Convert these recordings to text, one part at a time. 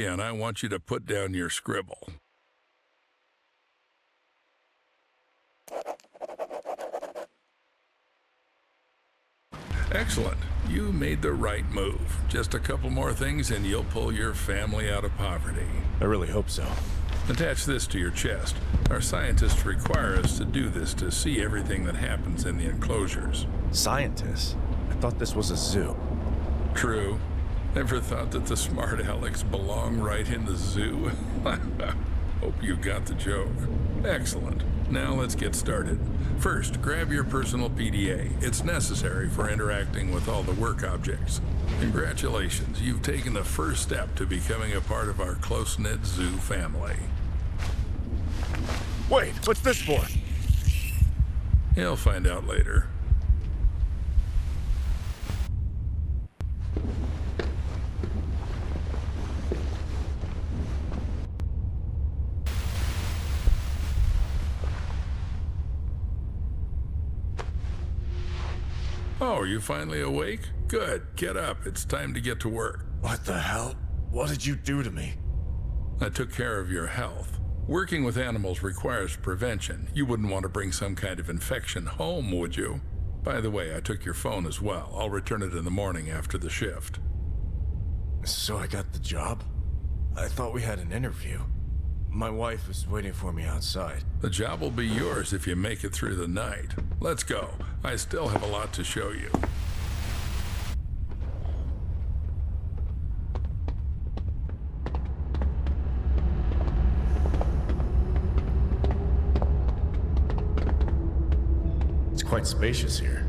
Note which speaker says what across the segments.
Speaker 1: And I want you to put down your scribble. Excellent. You made the right move. Just a couple more things and you'll pull your family out of poverty.
Speaker 2: I really hope so.
Speaker 1: Attach this to your chest. Our scientists require us to do this to see everything that happens in the enclosures.
Speaker 2: Scientists? I thought this was a zoo.
Speaker 1: True. Never thought that the smart Alex belong right in the zoo. Hope you got the joke. Excellent. Now let's get started. First, grab your personal PDA. It's necessary for interacting with all the work objects. Congratulations, you've taken the first step to becoming a part of our close-knit zoo family.
Speaker 2: Wait, what's this for?
Speaker 1: You'll find out later. Oh, are you finally awake? Good. Get up. It's time to get to work.
Speaker 2: What the hell? What did you do to me?
Speaker 1: I took care of your health. Working with animals requires prevention. You wouldn't want to bring some kind of infection home, would you? By the way, I took your phone as well. I'll return it in the morning after the shift.
Speaker 2: So I got the job? I thought we had an interview. My wife is waiting for me outside.
Speaker 1: The job will be yours if you make it through the night. Let's go. I still have a lot to show you.
Speaker 2: It's quite spacious here.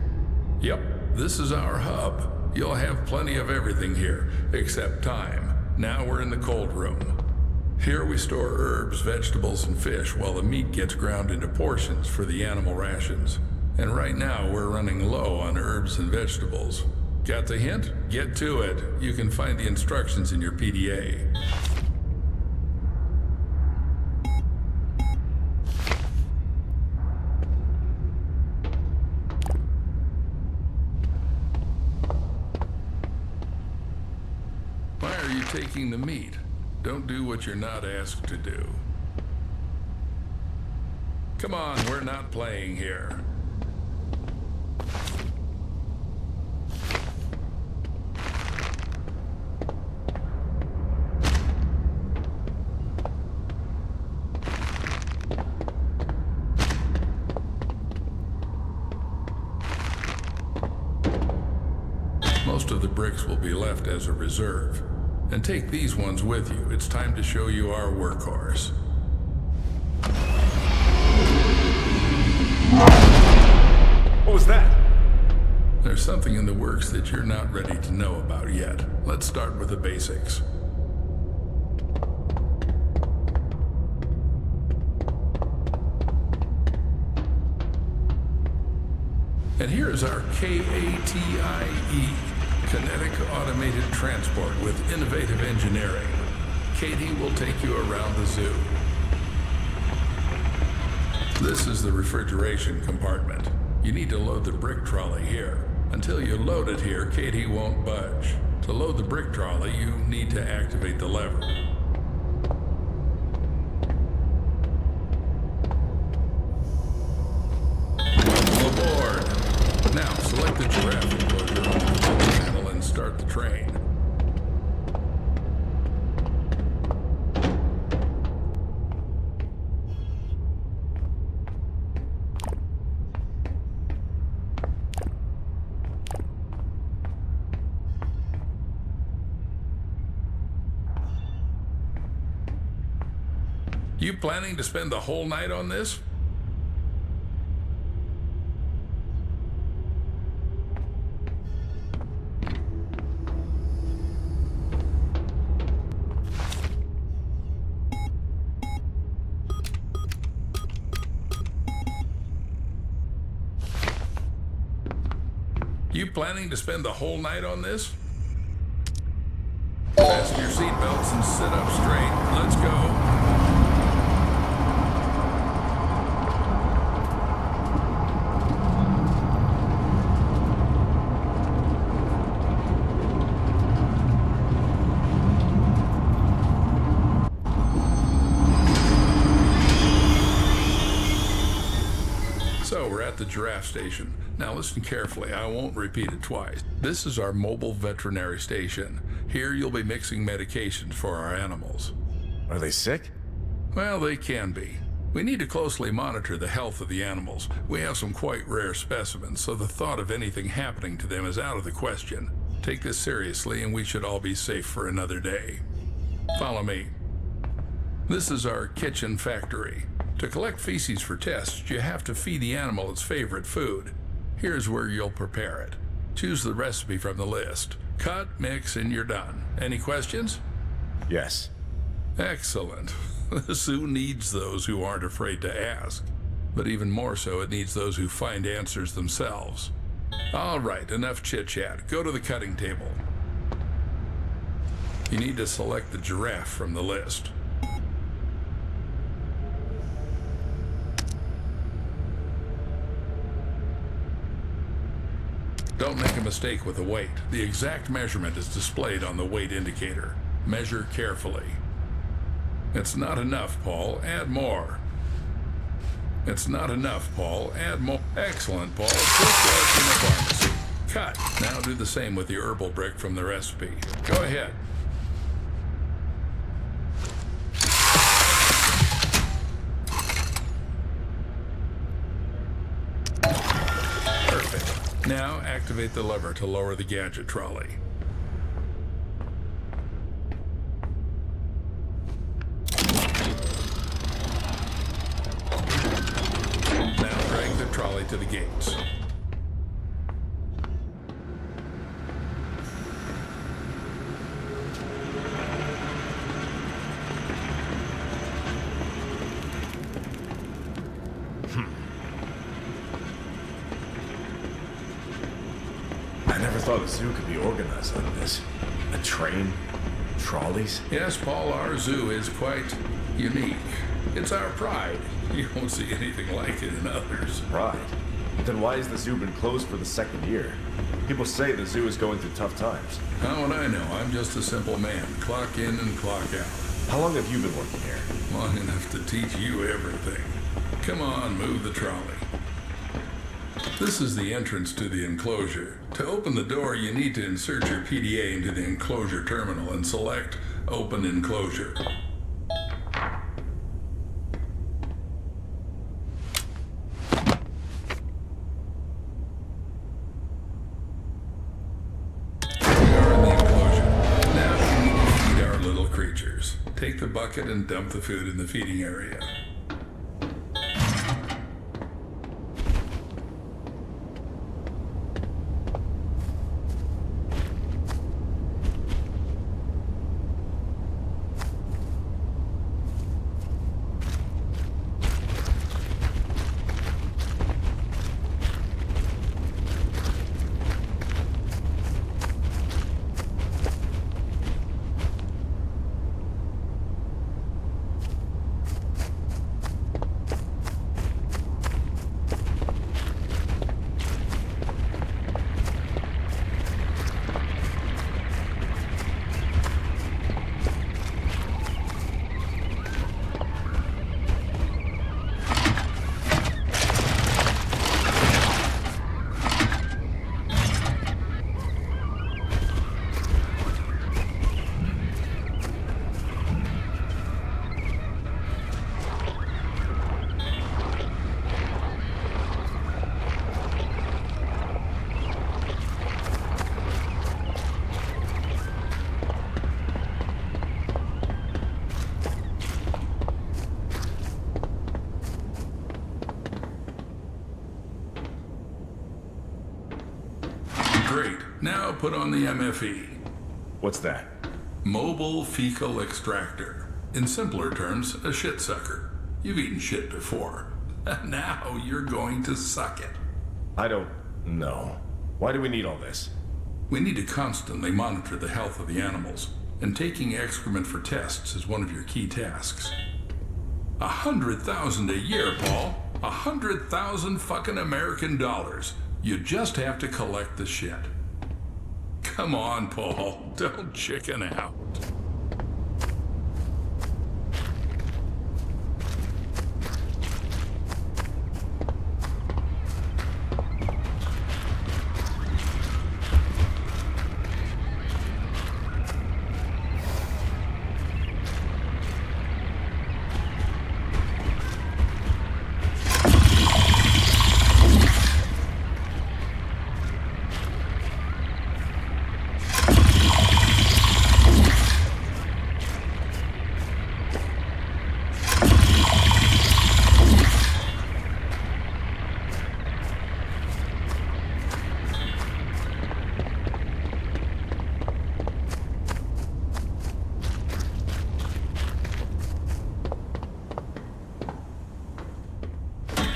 Speaker 1: Yep, this is our hub. You'll have plenty of everything here, except time. Now we're in the cold room. Here we store herbs, vegetables, and fish while the meat gets ground into portions for the animal rations. And right now we're running low on herbs and vegetables. Got the hint? Get to it. You can find the instructions in your PDA. Why are you taking the meat? Don't do what you're not asked to do. Come on, we're not playing here. Most of the bricks will be left as a reserve. And take these ones with you. It's time to show you our workhorse.
Speaker 2: What was that?
Speaker 1: There's something in the works that you're not ready to know about yet. Let's start with the basics. And here's our KATIE. Kinetic Automated Transport with innovative engineering. Katie will take you around the zoo. This is the refrigeration compartment. You need to load the brick trolley here. Until you load it here, Katie won't budge. To load the brick trolley, you need to activate the lever. Welcome aboard. Now, select the giraffe enclosure on the control panel and start the train. You planning to spend the whole night on this? You planning to spend the whole night on this? Fasten your seatbelts and sit up straight. Let's go. at the giraffe station. Now listen carefully, I won't repeat it twice. This is our mobile veterinary station. Here you'll be mixing medications for our animals.
Speaker 2: Are they sick?
Speaker 1: Well, they can be. We need to closely monitor the health of the animals. We have some quite rare specimens, so the thought of anything happening to them is out of the question. Take this seriously and we should all be safe for another day. Follow me. This is our kitchen factory. To collect feces for tests, you have to feed the animal its favorite food. Here's where you'll prepare it. Choose the recipe from the list. Cut, mix, and you're done. Any questions?
Speaker 2: Yes.
Speaker 1: Excellent. The zoo needs those who aren't afraid to ask. But even more so, it needs those who find answers themselves. All right, enough chit-chat. Go to the cutting table. You need to select the giraffe from the list. Don't make a mistake with the weight. The exact measurement is displayed on the weight indicator. Measure carefully. It's not enough, Paul. Add more. It's not enough, Paul. Add more. Excellent, Paul. Just like in the pharmacy. Cut. Now do the same with the herbal brick from the recipe. Go ahead. Perfect. Now activate the lever to lower the gadget trolley. Trolley to the gates.
Speaker 2: I never thought a zoo could be organized like this. A train? Trolleys?
Speaker 1: Yes, Paul, our zoo is quite unique. It's our pride. You won't see anything like it in others.
Speaker 2: Right. Then why has the zoo been closed for the second year? People say the zoo is going through tough times.
Speaker 1: How would I know? I'm just a simple man. Clock in and clock out.
Speaker 2: How long have you been working here?
Speaker 1: Long enough to teach you everything. Come on, move the trolley. This is the entrance to the enclosure. To open the door, you need to insert your PDA into the enclosure terminal and select Open Enclosure. Take the bucket and dump the food in the feeding area. Great. Now put on the MFE.
Speaker 2: What's that?
Speaker 1: Mobile Fecal Extractor. In simpler terms, a shit sucker. You've eaten shit before. Now you're going to suck it.
Speaker 2: I don't know. Why do we need all this?
Speaker 1: We need to constantly monitor the health of the animals, and taking excrement for tests is one of your key tasks. 100,000 a year, Paul. 100,000 fucking American dollars. You just have to collect the shit. Come on, Paul. Don't chicken out.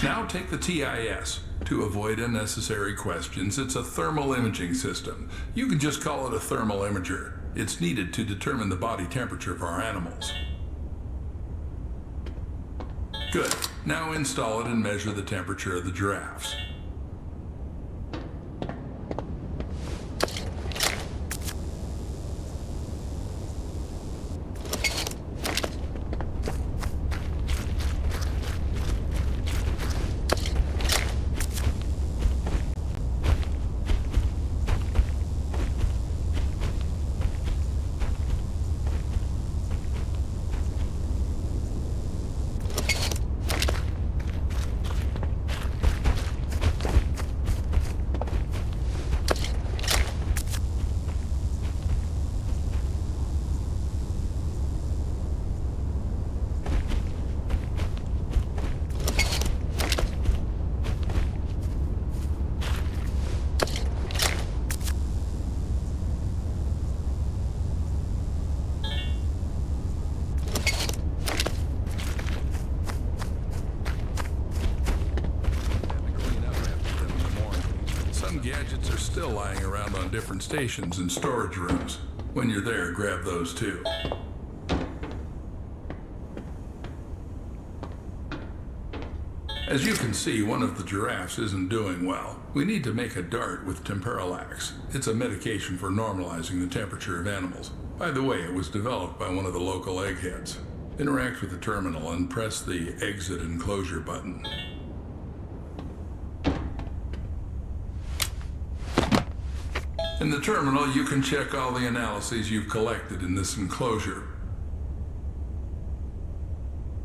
Speaker 1: Now take the TIS. To avoid unnecessary questions, it's a thermal imaging system. You can just call it a thermal imager. It's needed to determine the body temperature of our animals. Good. Now install it and measure the temperature of the giraffes. Gadgets are still lying around on different stations and storage rooms. When you're there, grab those too. As you can see, one of the giraffes isn't doing well. We need to make a dart with Temperalax. It's a medication for normalizing the temperature of animals. By the way, it was developed by one of the local eggheads. Interact with the terminal and press the exit enclosure button. In the terminal, you can check all the analyses you've collected in this enclosure.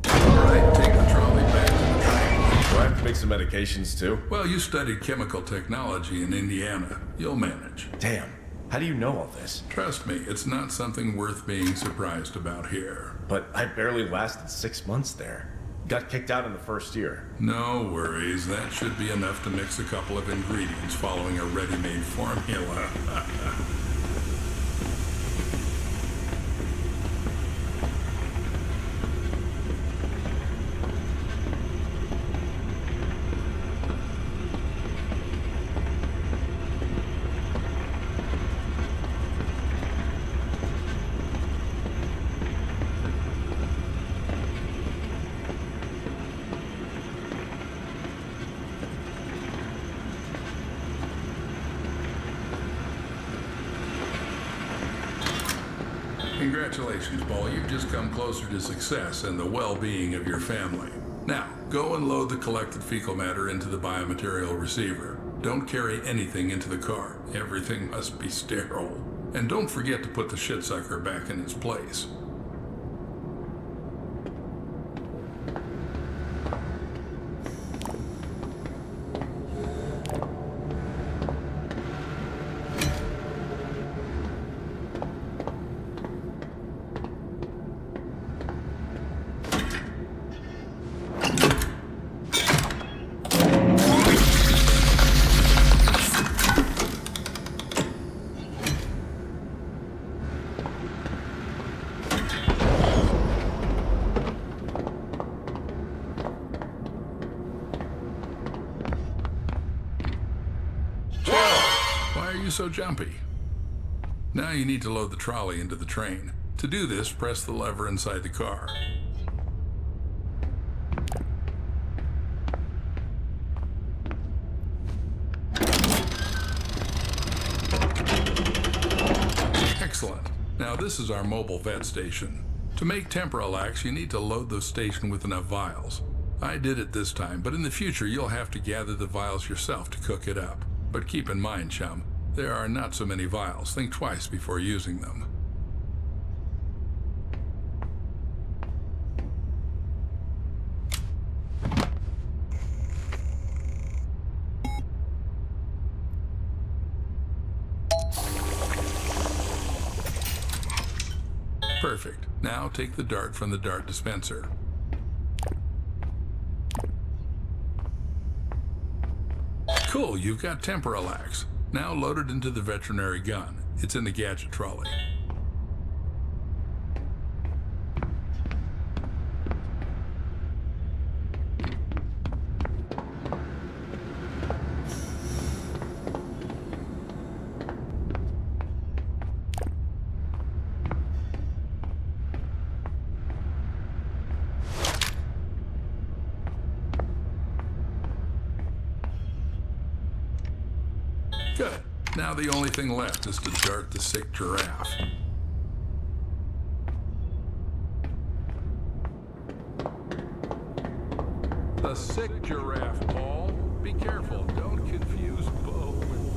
Speaker 1: Alright, take the trolley back to the train.
Speaker 2: Do I have to make some medications too?
Speaker 1: Well, you studied chemical technology in Indiana. You'll manage.
Speaker 2: Damn. How do you know all this?
Speaker 1: Trust me, it's not something worth being surprised about here.
Speaker 2: But I barely lasted 6 months there. Got kicked out in the first year.
Speaker 1: No worries, that should be enough to mix a couple of ingredients following a ready-made formula. Congratulations, Paul. You've just come closer to success and the well-being of your family. Now, go and load the collected fecal matter into the biomaterial receiver. Don't carry anything into the car. Everything must be sterile. And don't forget to put the shitsucker back in its place. So jumpy. Now you need to load the trolley into the train. To do this, press the lever inside the car. Excellent. Now this is our mobile vet station. To make Temperalax, you need to load the station with enough vials. I did it this time, but in the future you'll have to gather the vials yourself to cook it up. But keep in mind, chum, there are not so many vials. Think twice before using them. Perfect. Now take the dart from the dart dispenser. Cool, you've got Temperalax. Now load it into the veterinary gun. It's in the gadget trolley. Good. Now the only thing left is to dart the sick giraffe. The sick giraffe, Paul. Be careful. Don't confuse Bo with...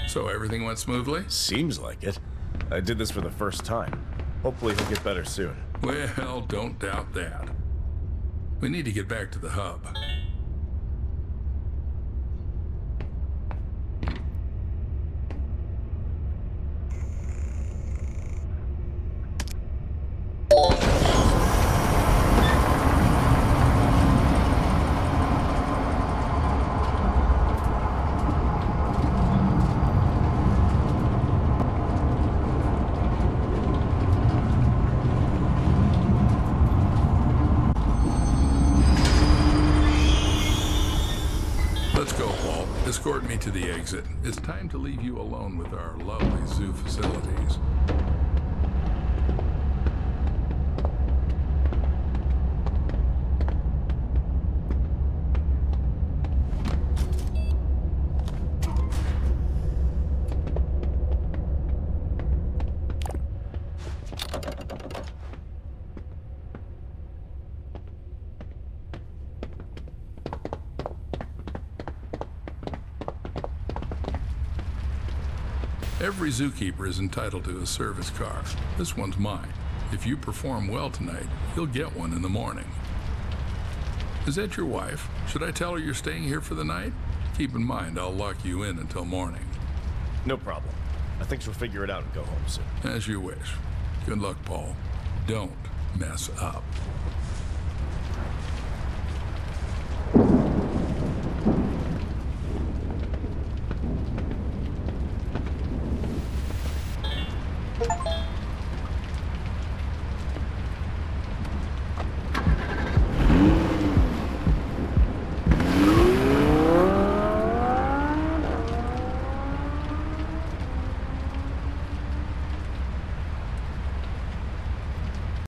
Speaker 1: So everything went smoothly?
Speaker 2: Seems like it. I did this for the first time. Hopefully he'll get better soon.
Speaker 1: Well, don't doubt that. We need to get back to the hub. Let's go, Paul. Escort me to the exit. It's time to leave you alone with our lovely zoo facilities. Every zookeeper is entitled to a service car. This one's mine. If you perform well tonight, you'll get one in the morning. Is that your wife? Should I tell her you're staying here for the night? Keep in mind, I'll lock you in until morning.
Speaker 2: No problem. I think she'll figure it out and go home soon.
Speaker 1: As you wish. Good luck, Paul. Don't mess up.